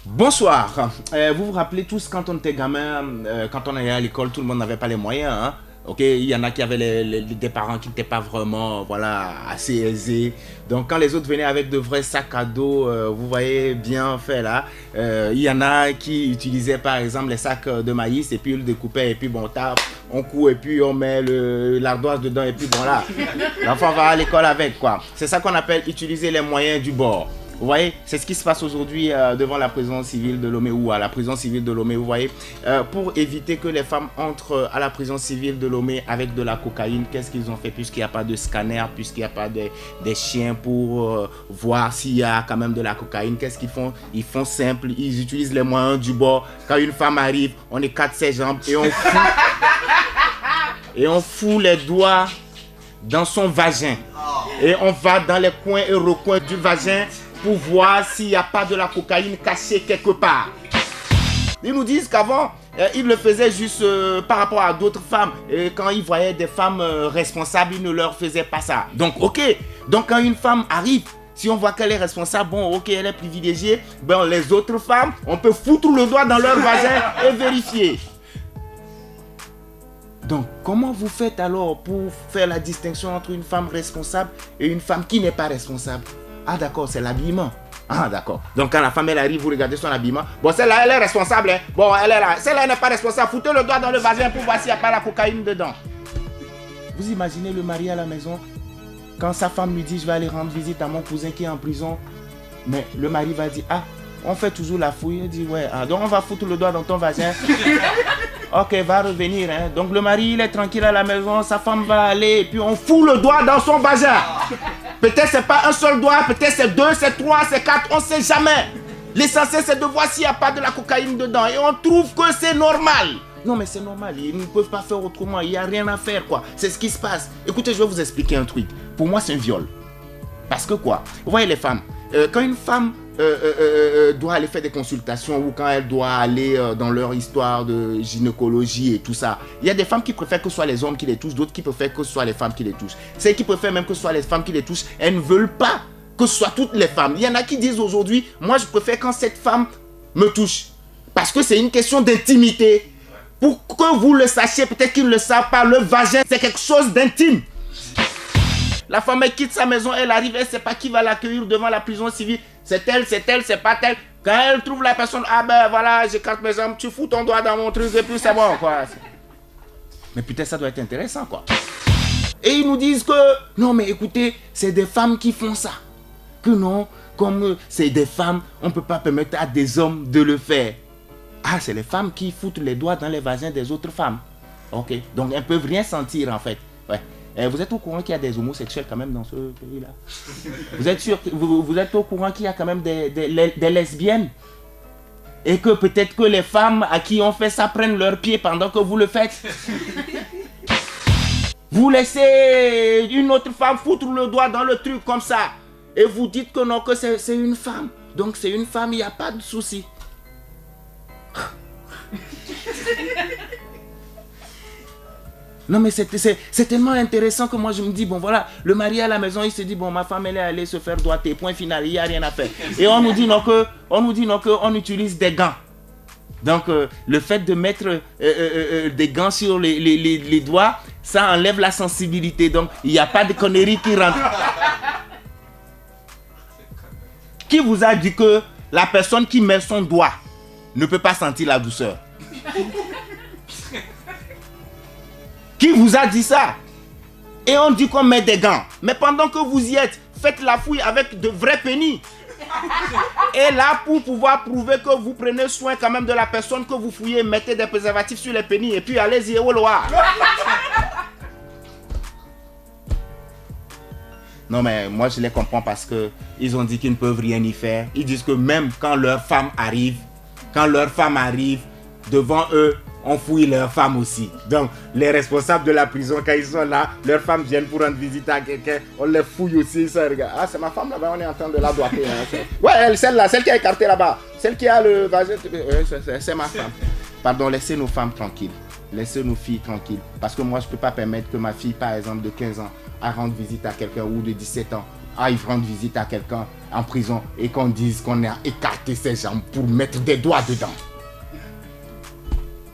Bonsoir. Vous vous rappelez tous quand on était gamin, quand on allait à l'école, tout le monde n'avait pas les moyens. Hein? Ok, il y en a qui avaient des parents qui n'étaient pas vraiment, voilà, assez aisés. Donc quand les autres venaient avec de vrais sacs à dos, vous voyez bien fait là. Il y en a qui utilisaient par exemple les sacs de maïs et puis ils le découpaient et puis bon, on coud et puis on met l'ardoise dedans et puis bon là, l'enfant va à l'école avec quoi. C'est ça qu'on appelle utiliser les moyens du bord. Vous voyez, c'est ce qui se passe aujourd'hui devant la prison civile de Lomé ou à la prison civile de Lomé, vous voyez. Pour éviter que les femmes entrent à la prison civile de Lomé avec de la cocaïne, qu'est-ce qu'ils ont fait puisqu'il n'y a pas de scanner, puisqu'il n'y a pas des chiens pour voir s'il y a quand même de la cocaïne. Qu'est-ce qu'ils font? Ils font simple, ils utilisent les moyens du bord. Quand une femme arrive, on écarte ses jambes et on fout les doigts dans son vagin. Et on va dans les coins et recoins du vagin pour voir s'il n'y a pas de la cocaïne cachée quelque part. Ils nous disent qu'avant, ils le faisaient juste par rapport à d'autres femmes. Et quand ils voyaient des femmes responsables, ils ne leur faisaient pas ça. Donc, ok. Donc, quand une femme arrive, si on voit qu'elle est responsable, bon, ok, elle est privilégiée, ben, les autres femmes, on peut foutre le doigt dans leur vagin et vérifier. Donc, comment vous faites alors pour faire la distinction entre une femme responsable et une femme qui n'est pas responsable? Ah d'accord, c'est l'habillement. Ah d'accord. Donc quand la femme elle arrive, vous regardez son habillement. Bon, celle-là, elle est responsable. Hein. Bon, elle est là. Celle-là, elle n'est pas responsable. Foutez le doigt dans le vagin pour voir s'il n'y a pas la cocaïne dedans. Vous imaginez le mari à la maison, quand sa femme lui dit, je vais aller rendre visite à mon cousin qui est en prison. Mais le mari va dire, ah, on fait toujours la fouille. Il dit, ouais, ah, donc on va foutre le doigt dans ton vagin. Ok, va revenir. Hein. Donc le mari, il est tranquille à la maison, sa femme va aller, et puis on fout le doigt dans son vagin. Peut-être c'est pas un seul doigt, peut-être c'est 2, c'est 3, c'est 4, on ne sait jamais. L'essentiel c'est de voir s'il n'y a pas de la cocaïne dedans. Et on trouve que c'est normal. Non mais c'est normal, ils ne peuvent pas faire autrement, il n'y a rien à faire quoi. C'est ce qui se passe. Écoutez, je vais vous expliquer un truc. Pour moi c'est un viol. Parce que quoi? Vous voyez les femmes, quand une femme doit aller faire des consultations ou quand elle doit aller dans leur histoire de gynécologie et tout ça, il y a des femmes qui préfèrent que ce soit les hommes qui les touchent, d'autres qui préfèrent que ce soit les femmes qui les touchent. Celles qui préfèrent même que ce soit les femmes qui les touchent, elles ne veulent pas que ce soit toutes les femmes. Il y en a qui disent aujourd'hui, moi je préfère quand cette femme me touche. Parce que c'est une question d'intimité. Pour que vous le sachiez, peut-être qu'ils ne le savent pas, le vagin c'est quelque chose d'intime. La femme elle quitte sa maison, elle arrive, elle ne sait pas qui va l'accueillir devant la prison civile. C'est elle, c'est pas elle. Quand elle trouve la personne, ah ben voilà, j'écarte mes jambes, tu fous ton doigt dans mon truc et puis c'est bon quoi. Mais putain, ça doit être intéressant quoi. Et ils nous disent que, non mais écoutez, c'est des femmes qui font ça. Que non, comme c'est des femmes, on ne peut pas permettre à des hommes de le faire. Ah, c'est les femmes qui foutent les doigts dans les vagins des autres femmes. Ok, donc elles ne peuvent rien sentir en fait. Ouais. Vous êtes au courant qu'il y a des homosexuels quand même dans ce pays-là? Vous êtes sûr, vous êtes au courant qu'il y a quand même des lesbiennes? Et que peut-être que les femmes à qui on fait ça prennent leurs pieds pendant que vous le faites? Vous laissez une autre femme foutre le doigt dans le truc comme ça. Et vous dites que non, que c'est une femme. Donc c'est une femme, il n'y a pas de souci. Non mais c'est tellement intéressant que moi je me dis, bon voilà, le mari à la maison, il se dit, bon ma femme elle est allée se faire doigter, point final, il n'y a rien à faire. Et on nous dit non qu'on utilise des gants. Donc le fait de mettre des gants sur les doigts, ça enlève la sensibilité, donc il n'y a pas de conneries qui rentrent. Qui vous a dit que la personne qui met son doigt ne peut pas sentir la douceur? Qui vous a dit ça? Et on dit qu'on met des gants. Mais pendant que vous y êtes, faites la fouille avec de vrais pénis. Et là, pour pouvoir prouver que vous prenez soin quand même de la personne que vous fouillez, mettez des préservatifs sur les pénis et puis allez-y, au loir. Non mais moi je les comprends parce que ils ont dit qu'ils ne peuvent rien y faire. Ils disent que même quand leur femme arrive, devant eux, on fouille leurs femmes aussi. Donc, les responsables de la prison, quand ils sont là, leurs femmes viennent pour rendre visite à quelqu'un, on les fouille aussi. Ça, regarde. Ah, c'est ma femme là-bas, on est en train de la doiter. Hein. Ouais, celle-là, celle qui est écartée là-bas, celle qui a le vagin, c'est ma femme. Pardon, laissez nos femmes tranquilles. Laissez nos filles tranquilles. Parce que moi, je ne peux pas permettre que ma fille, par exemple, de 15 ans, à rendre visite à quelqu'un ou de 17 ans aillent rendre visite à quelqu'un en prison et qu'on dise qu'on a écarté ses jambes pour mettre des doigts dedans.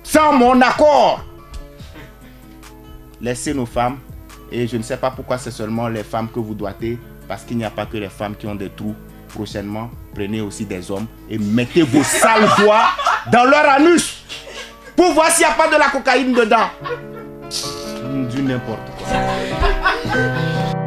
Sans mon accord. Laissez nos femmes, et je ne sais pas pourquoi c'est seulement les femmes que vous doigtez, parce qu'il n'y a pas que les femmes qui ont des trous. Prochainement, prenez aussi des hommes et mettez vos sales doigts dans leur anus pour voir s'il n'y a pas de la cocaïne dedans. Du n'importe quoi.